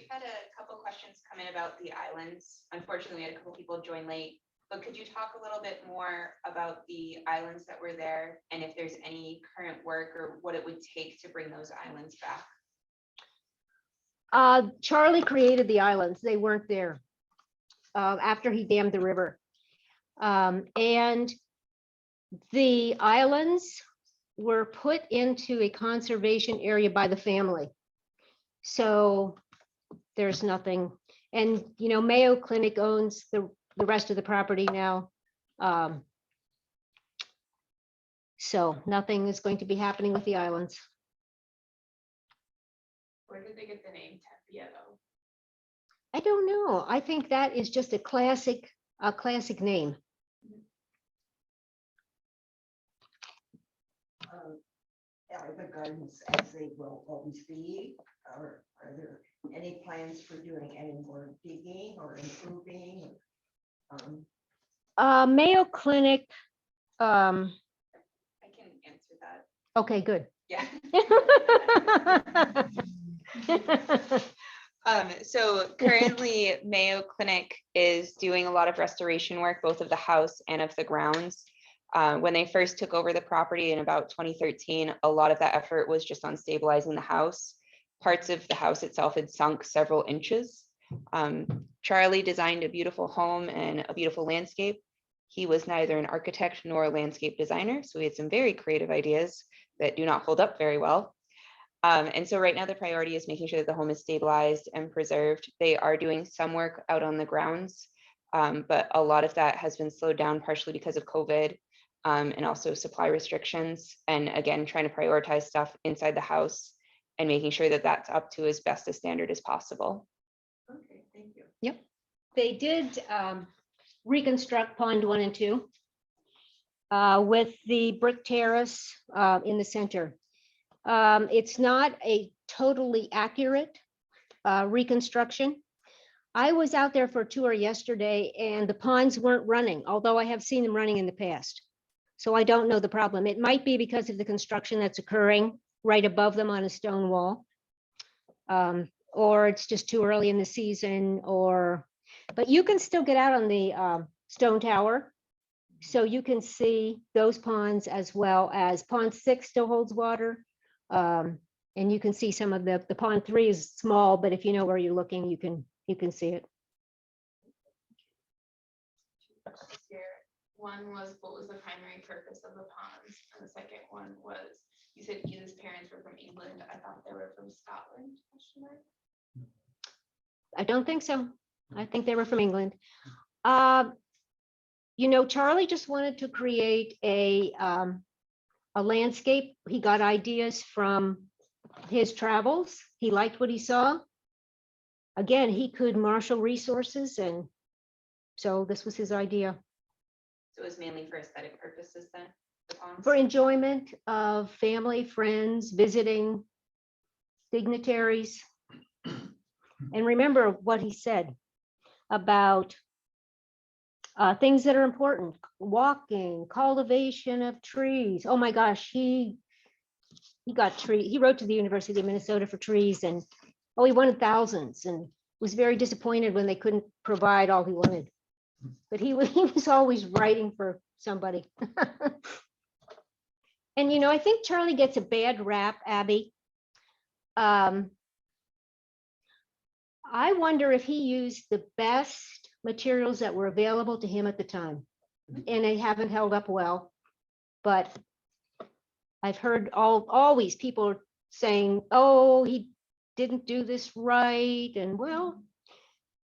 had a couple questions come in about the islands. Unfortunately, we had a couple people join late, but could you talk a little bit more about the islands that were there and if there's any current work or what it would take to bring those islands back? Charlie created the islands. They weren't there after he dammed the river. And the islands were put into a conservation area by the family. So there's nothing. And, you know, Mayo Clinic owns the rest of the property now. So nothing is going to be happening with the islands. Where did they get the name Tempia though? I don't know. I think that is just a classic a classic name. Are the gardens as they will always be, or are there any plans for doing any more digging or improving? Mayo Clinic, I can answer that. okay, good. Yeah. So currently Mayo Clinic is doing a lot of restoration work, both of the house and of the grounds. When they first took over the property in about 2013, a lot of that effort was just on stabilizing the house. Parts of the house itself had sunk several inches. Charlie designed a beautiful home and a beautiful landscape. He was neither an architect nor a landscape designer, so he had some very creative ideas that do not hold up very well. And so right now the priority is making sure that the home is stabilized and preserved. They are doing some work out on the grounds, but a lot of that has been slowed down partially because of COVID and also supply restrictions. And again, trying to prioritize stuff inside the house and making sure that that's up to as best a standard as possible. Okay, thank you. Yep. They did reconstruct Pond 1 and 2 with the brick terrace in the center. It's not a totally accurate reconstruction. I was out there for a tour yesterday and the ponds weren't running, although I have seen them running in the past. So I don't know the problem. It might be because of the construction that's occurring right above them on a stone wall. Or it's just too early in the season, but you can still get out on the stone tower. So you can see those ponds as well as Pond 6 still holds water. And you can see some of the Pond 3 is small, but if you know where you're looking, you can see it. Here, one was what was the primary purpose of the ponds, and the second one was, you said Edith's parents were from England. I thought they were from Scotland. Question mark? I don't think so. I think they were from England. Charlie just wanted to create a landscape. He got ideas from his travels. He liked what he saw. Again, he could marshal resources, and so this was his idea. So it was mainly for aesthetic purposes then? The ponds? For enjoyment of family, friends, visiting dignitaries. And remember what he said about things that are important: walking, cultivation of trees. Oh my gosh, he got trees. He wrote to the University of Minnesota for trees, and he wanted thousands, and was very disappointed when they couldn't provide all he wanted. But he was always writing for somebody. And I think Charlie gets a bad rap, Abby. I wonder if he used the best materials that were available to him at the time, and they haven't held up well. But I've heard always people saying, oh, he didn't do this right. And well,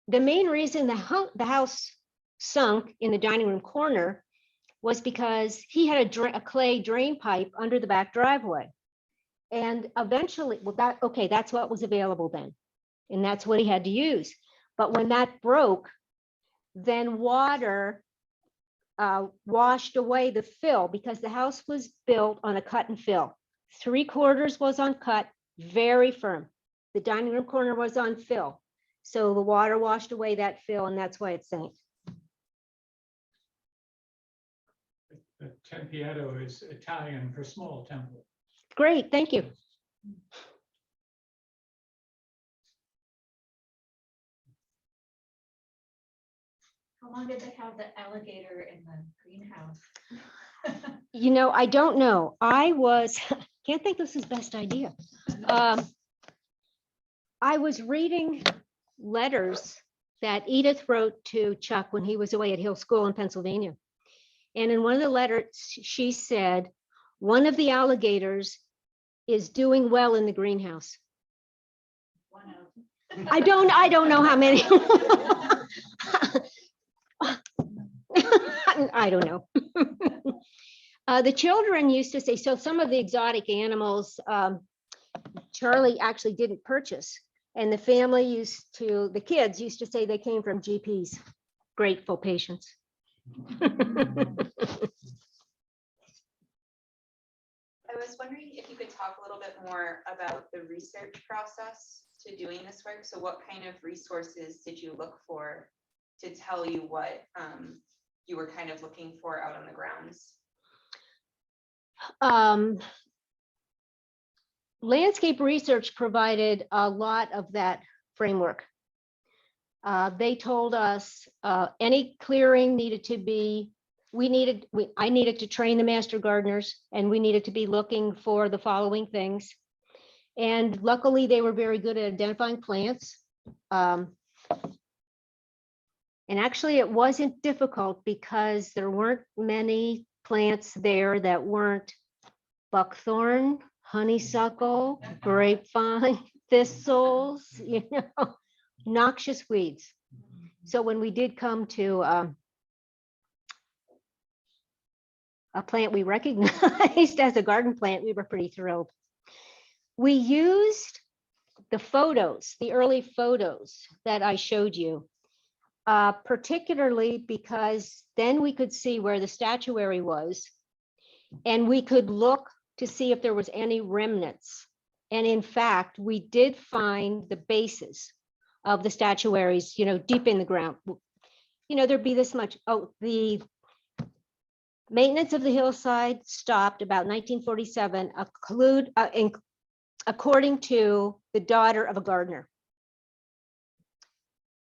the main reason the house sunk in the dining room corner was because he had a clay drain pipe under the back driveway. And eventually, that's what was available then. And that's what he had to use. But when that broke, then water washed away the fill, because the house was built on a cut and fill. 3/4 was on cut, very firm. The dining room corner was on fill. So the water washed away that fill, and that's why it sank. The Tempietto is Italian for small temple. Great, thank you. How long did they have the alligator in the greenhouse? I don't know. Can't think this is best idea. I was reading letters that Edith wrote to Chuck when he was away at Hill School in Pennsylvania. And in one of the letters, she said, one of the alligators is doing well in the greenhouse. One of. I don't know how many. I don't know. The children used to say, so some of the exotic animals, Charlie actually didn't purchase. And the kids used to say they came from GPs. grateful patience. I was wondering if you could talk a little bit more about the research process to doing this work. So what kind of resources did you look for to tell you what you were kind of looking for out on the grounds? Landscape research provided a lot of that framework. They told us any clearing needed to be, I needed to train the master gardeners, and we needed to be looking for the following things. And luckily, they were very good at identifying plants. And actually, it wasn't difficult because there weren't many plants there that weren't buckthorn, honeysuckle, grapevine, thistles, noxious weeds. So when we did come to a plant we recognized as a garden plant, we were pretty thrilled. We used the photos, the early photos that I showed you, particularly because then we could see where the statuary was, and we could look to see if there was any remnants. And in fact, we did find the bases of the statuaries, deep in the ground. There'd be this much. Oh, the maintenance of the hillside stopped about 1947, according to the daughter of a gardener.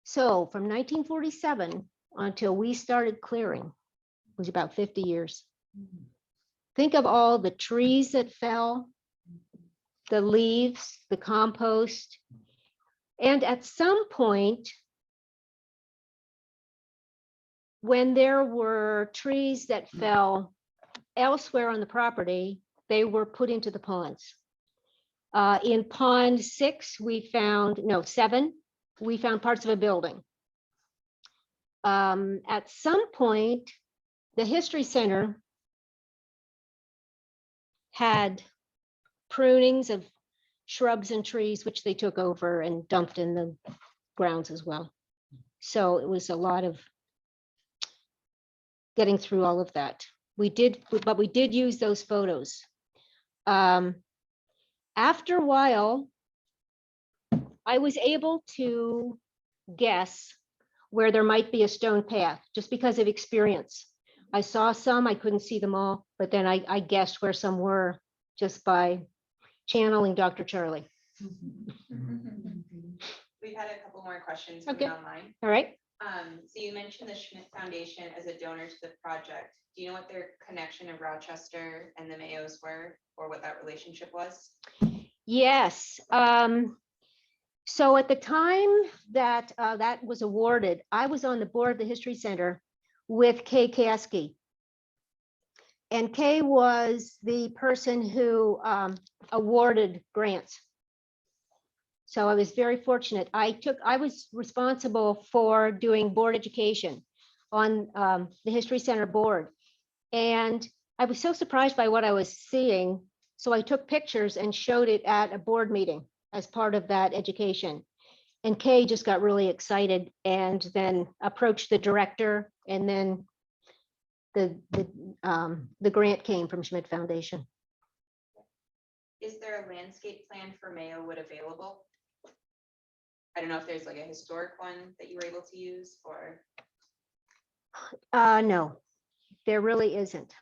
So from 1947 until we started clearing was about 50 years. Think of all the trees that fell, the leaves, the compost. And at some point, when there were trees that fell elsewhere on the property, they were put into the ponds. In pond 7, we found parts of a building. At some point, the History Center had prunings of shrubs and trees, which they took over and dumped in the grounds as well. So it was a lot of getting through all of that. But we did use those photos. After a while, I was able to guess where there might be a stone path just because of experience. I saw some, I couldn't see them all, but then I guessed where some were just by channeling Dr. Charlie. We've had a couple more questions Okay. coming online. All right. So you mentioned the Schmidt Foundation as a donor to the project. Do you know what their connection of Rochester and the Mayos were, or what that relationship was? Yes. So at the time that that was awarded, I was on the board of the History Center with Kay Caskey. And Kay was the person who awarded grants. So I was very fortunate. I was responsible for doing board education on the History Center board. And I was so surprised by what I was seeing. So I took pictures and showed it at a board meeting as part of that education. And Kay just got really excited and then approached the director, and then the grant came from Schmidt Foundation. Is there a landscape plan for Mayowood available? I don't know if there's like a historic one that you were able to use, or. No, there really isn't.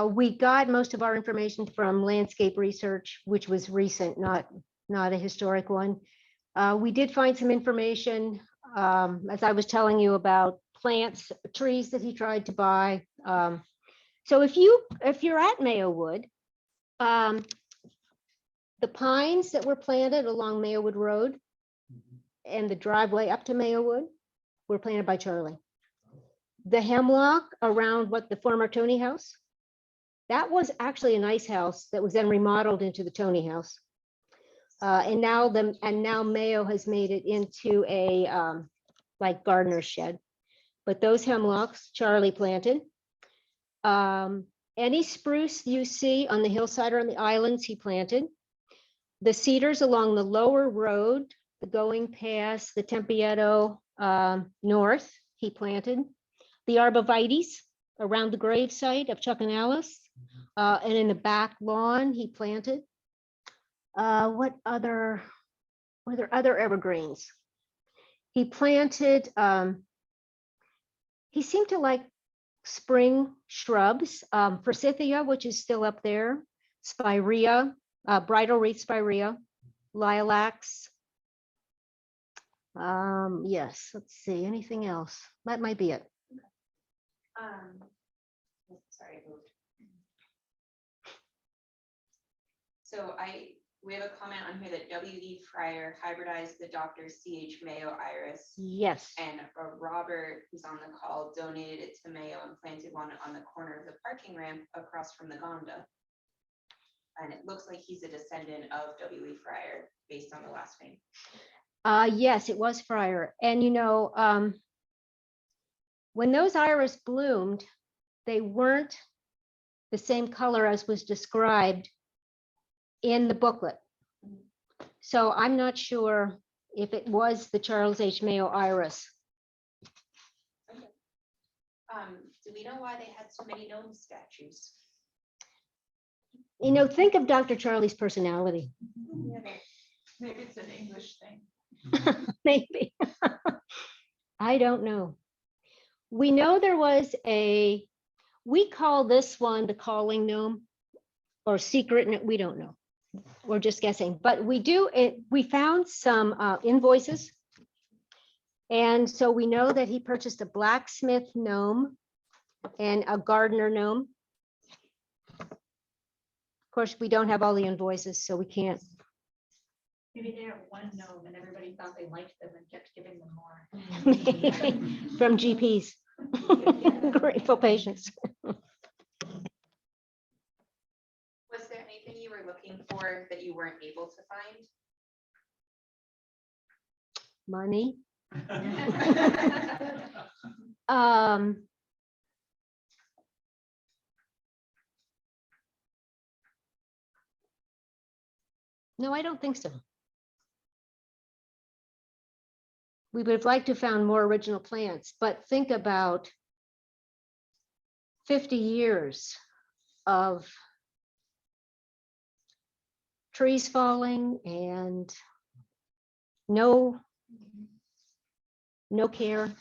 We got most of our information from landscape research, which was recent, not a historic one. We did find some information, as I was telling you, about plants, trees that he tried to buy. So if you're at Mayowood, the pines that were planted along Mayowood Road and the driveway up to Mayowood were planted by Charlie. The hemlock around the former Tony house, that was actually a nice house that was then remodeled into the Tony house. And now Mayo has made it into a like gardener's shed. But those hemlocks Charlie planted. Any spruce you see on the hillside or on the islands, he planted. The cedars along the lower road, the going past the Tempietto north, he planted. The arborvitaes around the gravesite of Chuck and Alice. And in the back lawn, he planted. What other, were there other evergreens? He planted, he seemed to like spring shrubs, forsythia, which is still up there, spirea, bridal wreath spirea, lilacs. Yes, let's see, anything else? That might be it. Sorry, I moved. So we have a comment on here that W.E. Fryer hybridized the Dr. C.H. Mayo iris. Yes, And Robert, who's on the call, donated it to Mayo and planted one on the corner of the parking ramp across from the Gonda. And it looks like he's a descendant of W.E. Fryer based on the last name. yes, it was Fryer. And when those iris bloomed, they weren't the same color as was described in the booklet. So I'm not sure if it was the Charles H. Mayo iris. Do we know why they had so many gnome statues? Think of Dr. Charlie's personality. Maybe it's an English thing. Maybe. I don't know. We know there was we call this one the calling gnome or secret, we don't know. We're just guessing, but we found some invoices. And so we know that he purchased a blacksmith gnome and a gardener gnome. Of course, we don't have all the invoices, so we can't. Maybe they have one gnome and everybody thought they liked them and kept giving them more. From GPs. Grateful patients. Was there anything you were looking for that you weren't able to find? Money. No, I don't think so. We would have liked to found more original plants, but think about 50 years of trees falling and no care.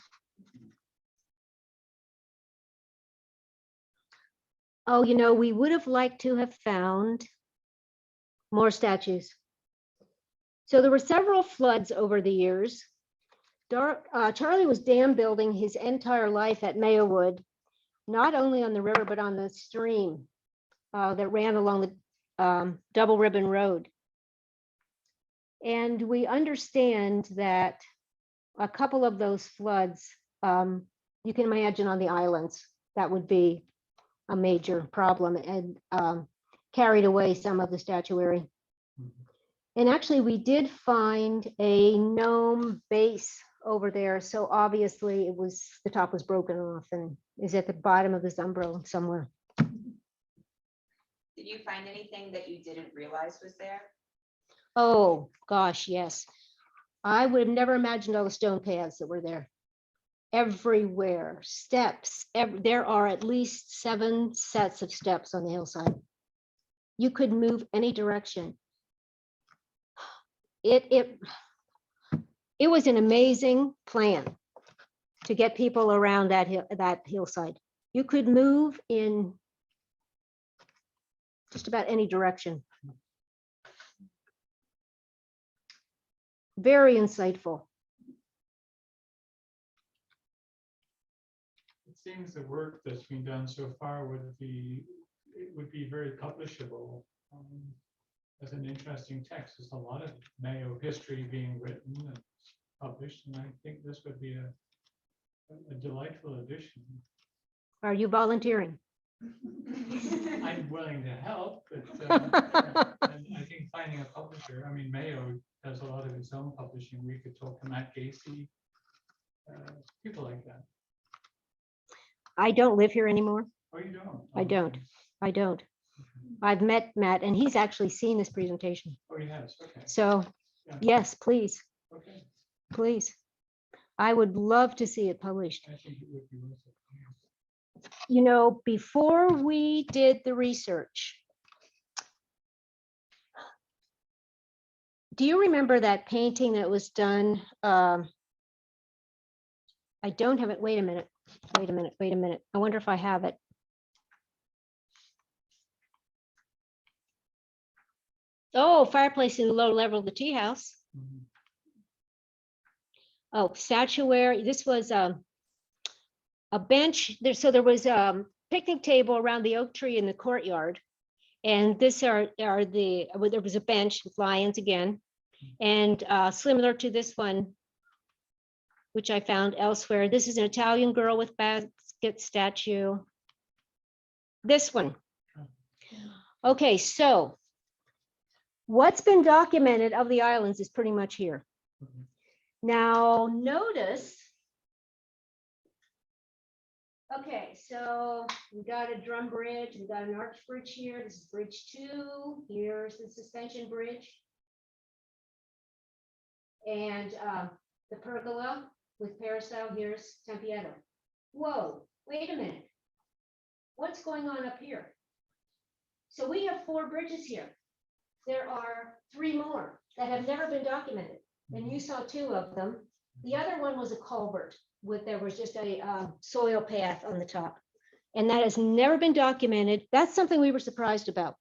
Oh, we would have liked to have found more statues. So there were several floods over the years. Charlie was dam building his entire life at Mayowood, not only on the river, but on the stream that ran along the Double Ribbon Road. And we understand that a couple of those floods, you can imagine on the islands, that would be a major problem and carried away some of the statuary. And actually, we did find a gnome base over there. So obviously the top was broken off and is at the bottom of this umbrella somewhere. Did you find anything that you didn't realize was there? Oh, gosh, yes. I would have never imagined all the stone paths that were there. Everywhere, steps. There are at least 7 sets of steps on the hillside. You could move any direction. It was an amazing plan to get people around that hillside. You could move in just about any direction. Very insightful. It seems the work that's been done so far would be very publishable as an interesting text. There's a lot of Mayo history being written and published, and I think this would be a delightful addition. Are you volunteering? I'm willing to help, but and I think finding a publisher, I mean, Mayo does a lot of its own publishing. We could talk to Matt Casey, people like that. I don't live here anymore. Oh, you don't? I don't. I don't. I've met Matt and he's actually seen this presentation. Oh, he has, okay. So Yeah. yes, please, Okay. please. I would love to see it published. I think it would be worth it. You know, before we did the research, do you remember that painting that was done? I don't have it. Wait a minute. I wonder if I have it. Oh, fireplace in the low level of the tea house. Mhm. Oh, statuary. This was a bench there. So there was a picnic table around the oak tree in the courtyard. And this are the, well, there was a bench with lions again. And similar to this one, which I found elsewhere. This is an Italian girl with basket statue. This one. Okay, so what's been documented of the islands is pretty much here. Mhm. Now, notice. Okay, so we got a drum bridge, we got an arch bridge here. This is bridge 2. Here's the suspension bridge. And the pergola with parasol, here's Tempietto. Whoa, wait a minute. What's going on up here? So we have 4 bridges here. There are 3 more that have never been documented. And you saw 2 of them. The other one was a culvert with, there was just a soil path on the top. And that has never been documented. That's something we were surprised about.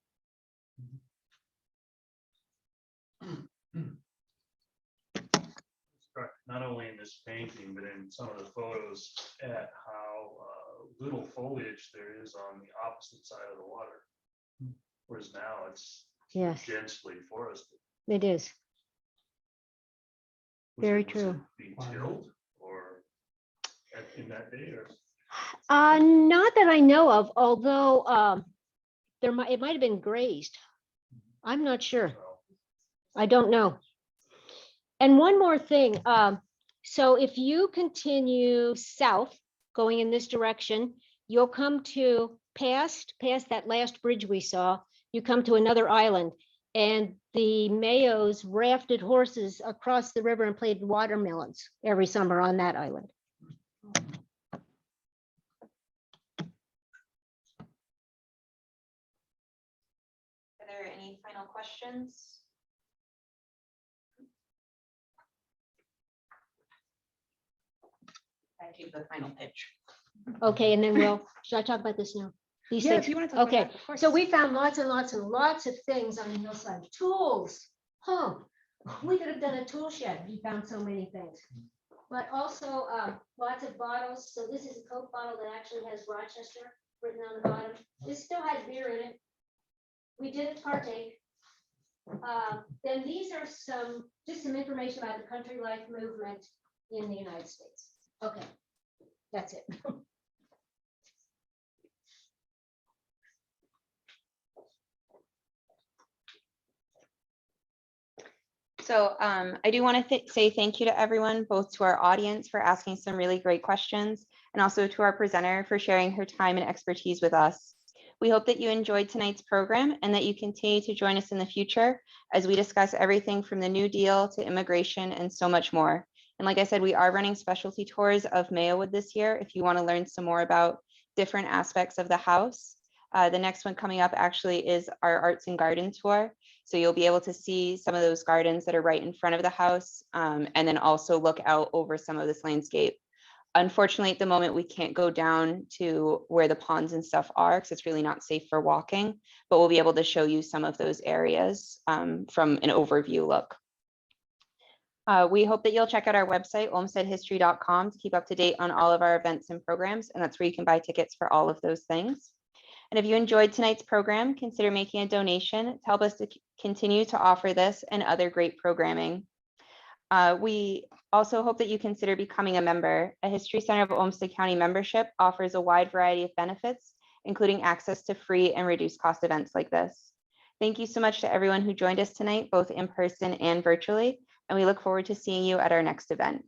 Struck not only in this painting, but in some of the photos at how little foliage there is on the opposite side of the water. Whereas now it's Yes, densely forested. it is. Was Very it true. being tilled or in that day or? Not that I know of, although it might have been grazed. I'm not sure. Well, I don't know. And one more thing, so if you continue south, going in this direction, you'll come to past that last bridge we saw, you come to another island. And the Mayos rafted horses across the river and played watermelons every summer on that island. Are there any final questions? I do the final pitch. Okay, and then should I talk about this now? These Yeah, if things? you want to talk about Okay, that, of course. so we found lots and lots and lots of things on the hillside. Tools, huh? We could have done a tool shed. We found so many things. But also lots of bottles. So this is a Coke bottle that actually has Rochester written on the bottom. This still has beer in it. We didn't partake. Then these are just some information about the country life movement in the United States. Okay, that's it. So I do want to say thank you to everyone, both to our audience for asking some really great questions, and also to our presenter for sharing her time and expertise with us. We hope that you enjoyed tonight's program and that you continue to join us in the future as we discuss everything from the New Deal to immigration and so much more. And like I said, we are running specialty tours of Mayowood this year if you want to learn some more about different aspects of the house. The next one coming up actually is our Arts and Garden tour. So you'll be able to see some of those gardens that are right in front of the house, and then also look out over some of this landscape. Unfortunately, at the moment, we can't go down to where the ponds and stuff are because it's really not safe for walking, but we'll be able to show you some of those areas from an overview look. We hope that you'll check out our website, olmstedhistory.com, to keep up to date on all of our events and programs, and that's where you can buy tickets for all of those things. And if you enjoyed tonight's program, consider making a donation to help us to continue to offer this and other great programming. We also hope that you consider becoming a member. A History Center of Olmsted County membership offers a wide variety of benefits, including access to free and reduced cost events like this. Thank you so much to everyone who joined us tonight, both in person and virtually, and we look forward to seeing you at our next event.